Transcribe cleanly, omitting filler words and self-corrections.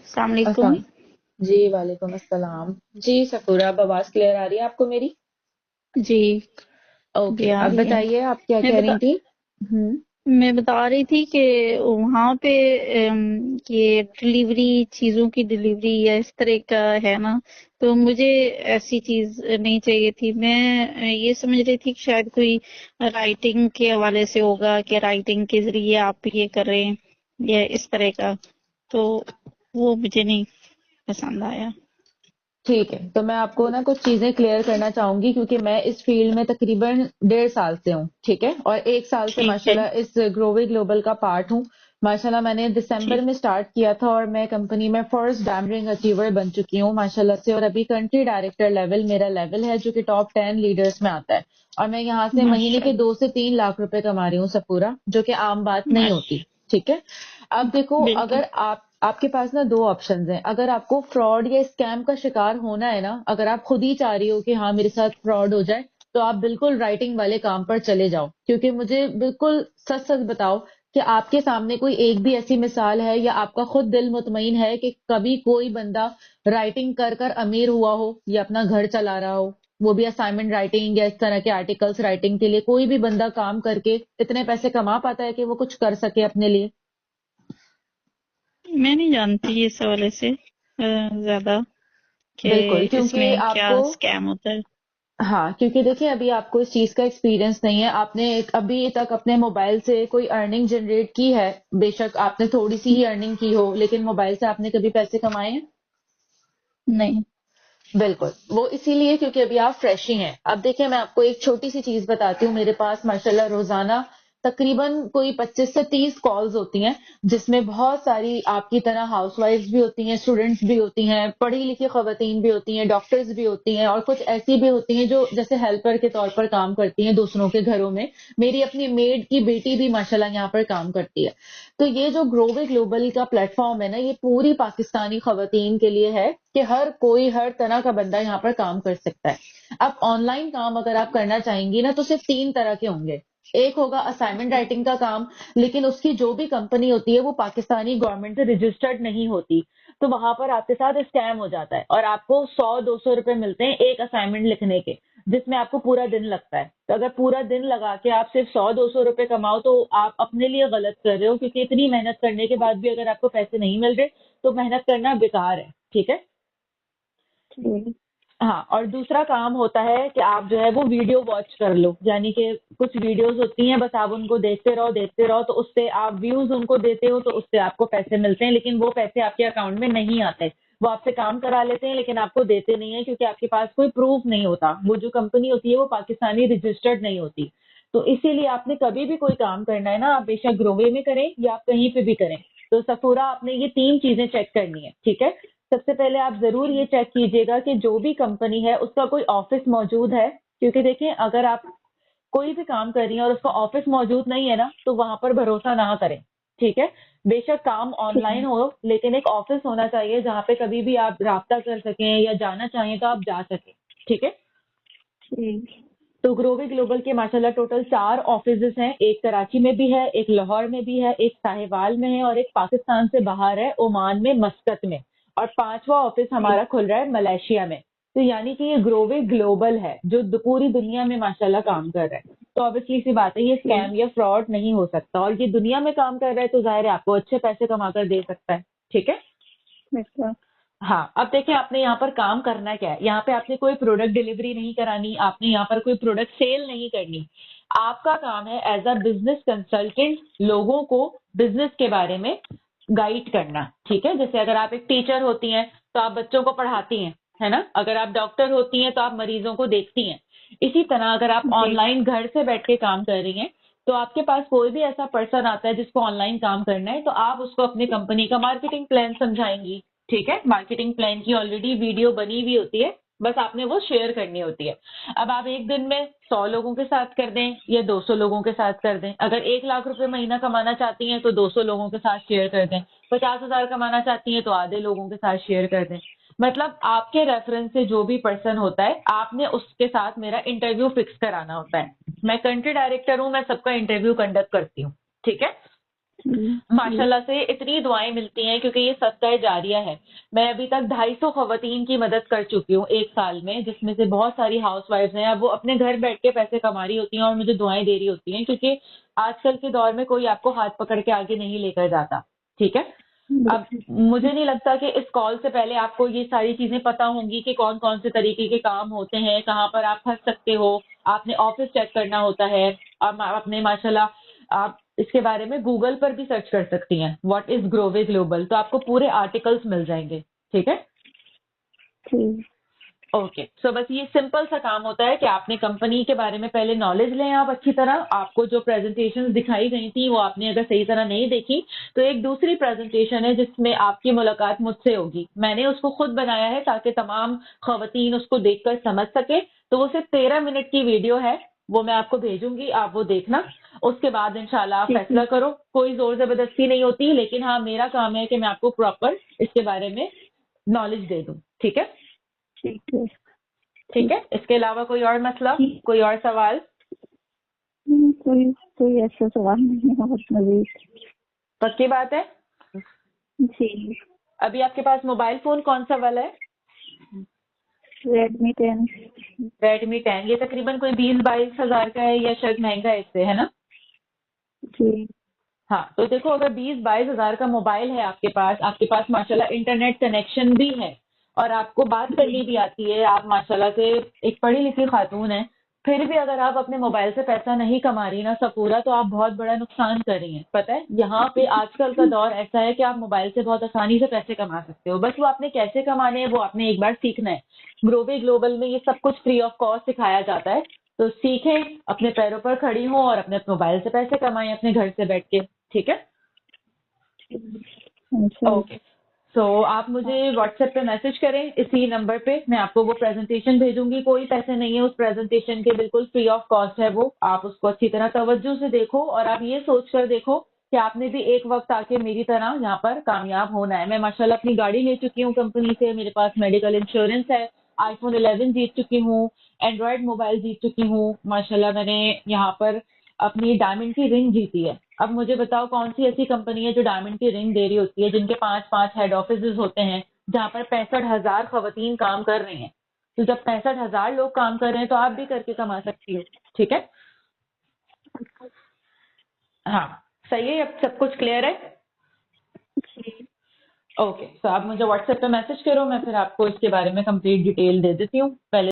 अस्सलाम वालेकुम। अस्सलाम। जी वालेकुम अस्सलाम। जी सफूरा, अब आवाज क्लियर आ रही है आपको मेरी? जी। ओके, जी आ अब रही है। बताइए आप क्या मैं कह बता रही थी। हम्म। मैं बता रही थी कि वहाँ पे ये डिलीवरी, चीज़ों की डिलीवरी या इस तरह का है ना, तो मुझे ऐसी चीज़ नहीं चाहिए थी। मैं ये समझ रही थी कि शायद कोई राइटिंग के हवाले से होगा, कि राइटिंग के ज़रिए आप ये करें या इस तरह का, तो वो मुझे नहीं पसंद आया। ठीक है, तो मैं आपको ना कुछ चीजें क्लियर करना चाहूंगी क्योंकि मैं इस फील्ड में तकरीबन 1.5 साल से हूँ, ठीक है, और 1 साल से ठीक है। माशाल्लाह इस ग्रोवे ग्लोबल का पार्ट हूँ। माशाल्लाह मैंने दिसंबर ठीक। में स्टार्ट किया था और मैं कंपनी में फर्स्ट डायमंड रिंग अचीवर बन चुकी हूँ माशाल्लाह से, और अभी कंट्री डायरेक्टर लेवल मेरा लेवल है जो कि टॉप 10 लीडर्स में आता है। और मैं यहाँ से महीने के माशाल्लाह। 2 से 3 लाख रुपए कमा रही हूँ सपूरा, जो कि आम बात नहीं माश होती। ठीक है। अब देखो, बिल्कुल। अगर आपके पास ना दो ऑप्शंस हैं। अगर आपको फ्रॉड या स्कैम का शिकार होना है ना, अगर आप खुद ही चाह रही हो कि हाँ मेरे साथ फ्रॉड हो जाए, तो आप बिल्कुल राइटिंग वाले काम पर चले जाओ, क्योंकि मुझे बिल्कुल सच सच बताओ कि आपके सामने कोई एक भी ऐसी मिसाल है या आपका खुद दिल मुतमईन है कि कभी कोई बंदा राइटिंग कर कर अमीर हुआ हो या अपना घर चला रहा हो, वो भी असाइनमेंट राइटिंग या इस तरह के आर्टिकल्स राइटिंग के लिए कोई भी बंदा काम करके इतने पैसे कमा पाता है कि वो कुछ कर सके अपने लिए? मैं नहीं जानती इस हवाले से ज़्यादा कि बिल्कुल, क्योंकि इसमें क्या आपको, स्कैम होता है। हाँ, क्योंकि देखिए अभी आपको इस चीज का एक्सपीरियंस नहीं है। आपने अभी तक अपने मोबाइल से कोई अर्निंग जनरेट की है? बेशक आपने थोड़ी सी ही अर्निंग की हो, लेकिन मोबाइल से आपने कभी पैसे कमाए हैं? नहीं। बिल्कुल, वो इसीलिए क्योंकि अभी आप फ्रेश ही हैं। अब देखिए मैं आपको एक छोटी सी चीज बताती हूँ। मेरे पास माशाल्लाह रोजाना तकरीबन कोई 25 से 30 कॉल्स होती हैं, जिसमें बहुत सारी आपकी तरह हाउसवाइफ्स भी होती हैं, स्टूडेंट्स भी होती हैं, पढ़ी लिखी खवातीन भी होती हैं, डॉक्टर्स भी होती हैं, और कुछ ऐसी भी होती हैं जो जैसे हेल्पर के तौर पर काम करती हैं दूसरों के घरों में। मेरी अपनी मेड की बेटी भी माशाल्लाह यहाँ पर काम करती है। तो ये जो ग्रोवे ग्लोबल का प्लेटफॉर्म है ना, ये पूरी पाकिस्तानी खवातीन के लिए है कि हर कोई हर तरह का बंदा यहाँ पर काम कर सकता है। अब ऑनलाइन काम अगर आप करना चाहेंगी ना, तो सिर्फ 3 तरह के होंगे। एक होगा असाइनमेंट राइटिंग का काम, लेकिन उसकी जो भी कंपनी होती है वो पाकिस्तानी गवर्नमेंट से रजिस्टर्ड नहीं होती। तो वहां पर आपके साथ स्कैम हो जाता है और आपको 100-200 रुपए मिलते हैं एक असाइनमेंट लिखने के, जिसमें आपको पूरा दिन लगता है। तो अगर पूरा दिन लगा के आप सिर्फ 100-200 रुपए कमाओ, तो आप अपने लिए गलत कर रहे हो, क्योंकि इतनी मेहनत करने के बाद भी अगर आपको पैसे नहीं मिल रहे, तो मेहनत करना बेकार है। ठीक है। ठीक। हाँ, और दूसरा काम होता है कि आप जो है वो वीडियो वॉच कर लो, यानी कि कुछ वीडियोस होती हैं, बस आप उनको देखते रहो, तो उससे आप व्यूज उनको देते हो, तो उससे आपको पैसे मिलते हैं, लेकिन वो पैसे आपके अकाउंट में नहीं आते। वो आपसे काम करा लेते हैं लेकिन आपको देते नहीं है, क्योंकि आपके पास कोई प्रूफ नहीं होता। वो जो कंपनी होती है वो पाकिस्तानी रजिस्टर्ड नहीं होती। तो इसीलिए आपने कभी भी कोई काम करना है ना, आप बेशक ग्रोवे में करें या आप कहीं पे भी करें, तो सफूरा आपने ये 3 चीजें चेक करनी है। ठीक है। सबसे पहले आप जरूर ये चेक कीजिएगा कि जो भी कंपनी है उसका कोई ऑफिस मौजूद है, क्योंकि देखिए अगर आप कोई भी काम कर रही हैं और उसका ऑफिस मौजूद नहीं है ना, तो वहां पर भरोसा ना करें। ठीक है। बेशक काम ऑनलाइन ठीक। हो, लेकिन एक ऑफिस होना चाहिए जहां पे कभी भी आप राब्ता कर सकें या जाना चाहें तो आप जा सकें। ठीक है। ठीक। तो ग्रोवे ग्लोबल के माशाल्लाह टोटल 4 ऑफिसेज हैं। एक कराची में भी है, एक लाहौर में भी है, एक साहिवाल में है, और एक पाकिस्तान से बाहर है, ओमान में, मस्कत में। और 5वां ऑफिस ठीक। हमारा खुल रहा है मलेशिया में। तो यानी कि ये ग्रोवे ग्लोबल है जो पूरी दुनिया में माशाल्लाह काम कर रहा है। तो ऑब्वियसली सी बात है, ये ठीक। स्कैम या फ्रॉड नहीं हो सकता, और ये दुनिया में काम कर रहा है तो जाहिर है आपको अच्छे पैसे कमा कर दे सकता है। ठीक है। अच्छा। हाँ, अब देखिए आपने यहाँ पर काम करना क्या है। यहाँ पे आपने कोई प्रोडक्ट डिलीवरी नहीं करानी, आपने यहाँ पर कोई प्रोडक्ट सेल नहीं करनी। आपका काम है एज अ बिजनेस कंसल्टेंट लोगों को बिजनेस के बारे में गाइड करना। ठीक है। जैसे अगर आप एक टीचर होती हैं तो आप बच्चों को पढ़ाती हैं, है ना। अगर आप डॉक्टर होती हैं तो आप मरीजों को देखती हैं। इसी तरह अगर आप जी। ऑनलाइन घर से बैठ के काम कर रही हैं, तो आपके पास कोई भी ऐसा पर्सन आता है जिसको ऑनलाइन काम करना है, तो आप उसको अपनी कंपनी का मार्केटिंग प्लान समझाएंगी। ठीक है। मार्केटिंग प्लान की ऑलरेडी वीडियो बनी हुई होती है, बस आपने वो शेयर करनी होती है। अब आप एक दिन में 100 लोगों के साथ कर दें या 200 लोगों के साथ कर दें। अगर 1 लाख रुपए महीना कमाना चाहती हैं तो 200 लोगों के साथ शेयर कर दें। 50,000 कमाना चाहती हैं तो आधे लोगों के साथ शेयर कर दें। मतलब आपके रेफरेंस से जो भी पर्सन होता है, आपने उसके साथ मेरा इंटरव्यू फिक्स कराना होता है। मैं कंट्री डायरेक्टर हूं, मैं सबका इंटरव्यू कंडक्ट करती हूँ। ठीक है। जी। माशाल्लाह से इतनी दुआएं मिलती हैं क्योंकि ये सदका जारिया है। मैं अभी तक 250 खवातीन की मदद कर चुकी हूँ 1 साल में, जिसमें से बहुत सारी हाउसवाइफ्स हैं। अब वो अपने घर बैठ के पैसे कमा रही होती हैं और मुझे दुआएं दे रही होती हैं, क्योंकि आजकल के दौर में कोई आपको हाथ पकड़ के आगे नहीं लेकर जाता। ठीक है। अब बिल्कुल। मुझे नहीं लगता कि इस कॉल से पहले आपको ये सारी चीजें पता होंगी कि कौन कौन से तरीके के काम होते हैं, कहाँ पर आप फंस सकते हो। आपने ऑफिस चेक करना होता है। अब आपने माशाल्लाह आप इसके बारे में गूगल पर भी सर्च कर सकती हैं, व्हाट इज ग्रोवे ग्लोबल, तो आपको पूरे आर्टिकल्स मिल जाएंगे। ठीक है। ठीक। ओके, सो बस ये सिंपल सा काम होता है कि आपने कंपनी के बारे में पहले नॉलेज लें आप अच्छी तरह। आपको जो प्रेजेंटेशंस दिखाई गई थी वो आपने अगर सही तरह नहीं देखी, तो एक दूसरी प्रेजेंटेशन है जिसमें आपकी मुलाकात मुझसे होगी। मैंने उसको खुद बनाया है ताकि तमाम खवातीन उसको देखकर समझ सके। तो वो सिर्फ 13 मिनट की वीडियो है, वो मैं आपको भेजूंगी, आप वो देखना। उसके बाद इंशाल्लाह आप ठीक है। फैसला करो। कोई जोर जबरदस्ती नहीं होती, लेकिन हाँ मेरा काम है कि मैं आपको प्रॉपर इसके बारे में नॉलेज दे दूं। ठीक है। ठीक है। ठीक ठीक। है, इसके अलावा कोई और मसला, ठीक। कोई और सवाल? कोई कोई ऐसा सवाल नहीं है और मजीद। पक्की बात है। जी। अभी आपके पास मोबाइल फोन कौन सा वाला है? Redmi 10। रेडमी 10। ये तकरीबन कोई 20-22 हजार का है या शायद महंगा है इससे, है ना? जी। हाँ, तो देखो अगर 20-22 हजार का मोबाइल है आपके पास माशाल्लाह इंटरनेट कनेक्शन भी है, और आपको बात करनी भी आती है, आप माशाल्लाह से एक पढ़ी लिखी खातून है, फिर भी अगर आप अपने मोबाइल से पैसा नहीं कमा रही ना सपूरा, तो आप बहुत बड़ा नुकसान कर रही हैं। पता है, यहाँ पे आजकल का दौर ऐसा है कि आप मोबाइल से बहुत आसानी से पैसे कमा सकते हो, बस वो आपने कैसे कमाने हैं वो आपने एक बार सीखना है। ग्लोबे ग्लोबल में ये सब कुछ फ्री ऑफ कॉस्ट सिखाया जाता है। तो सीखें, अपने पैरों पर खड़ी हो और अपने मोबाइल से पैसे कमाएं अपने घर से बैठ के। ठीक है। ओके, इंशाल्लाह। सो आप मुझे व्हाट्सएप पे मैसेज करें इसी नंबर पे, मैं आपको वो प्रेजेंटेशन भेजूंगी। कोई पैसे नहीं है उस प्रेजेंटेशन के, बिल्कुल फ्री ऑफ कॉस्ट है वो। आप उसको अच्छी तरह तवज्जो से देखो और आप ये सोच कर देखो कि आपने भी एक वक्त आके मेरी तरह यहाँ पर कामयाब होना है। मैं माशाल्लाह अपनी गाड़ी ले चुकी हूँ कंपनी से, मेरे पास मेडिकल इंश्योरेंस है, आईफोन 11 जीत चुकी हूँ, एंड्रॉयड मोबाइल जीत चुकी हूँ माशाल्लाह। मैंने यहाँ पर अपनी डायमंड की रिंग जीती है। अब मुझे बताओ कौन सी ऐसी कंपनी है जो डायमंड की रिंग दे रही होती है, जिनके 5-5 हेड ऑफिस होते हैं, जहां पर 65 हजार खवातीन काम कर रही हैं। तो जब 65 हजार लोग काम कर रहे हैं तो आप भी करके कमा सकती हो। ठीक है। हाँ, सही है, अब सब कुछ क्लियर है। ओके, तो आप मुझे व्हाट्सएप पे मैसेज करो, मैं फिर आपको इसके बारे में कंप्लीट डिटेल दे देती हूँ। पहले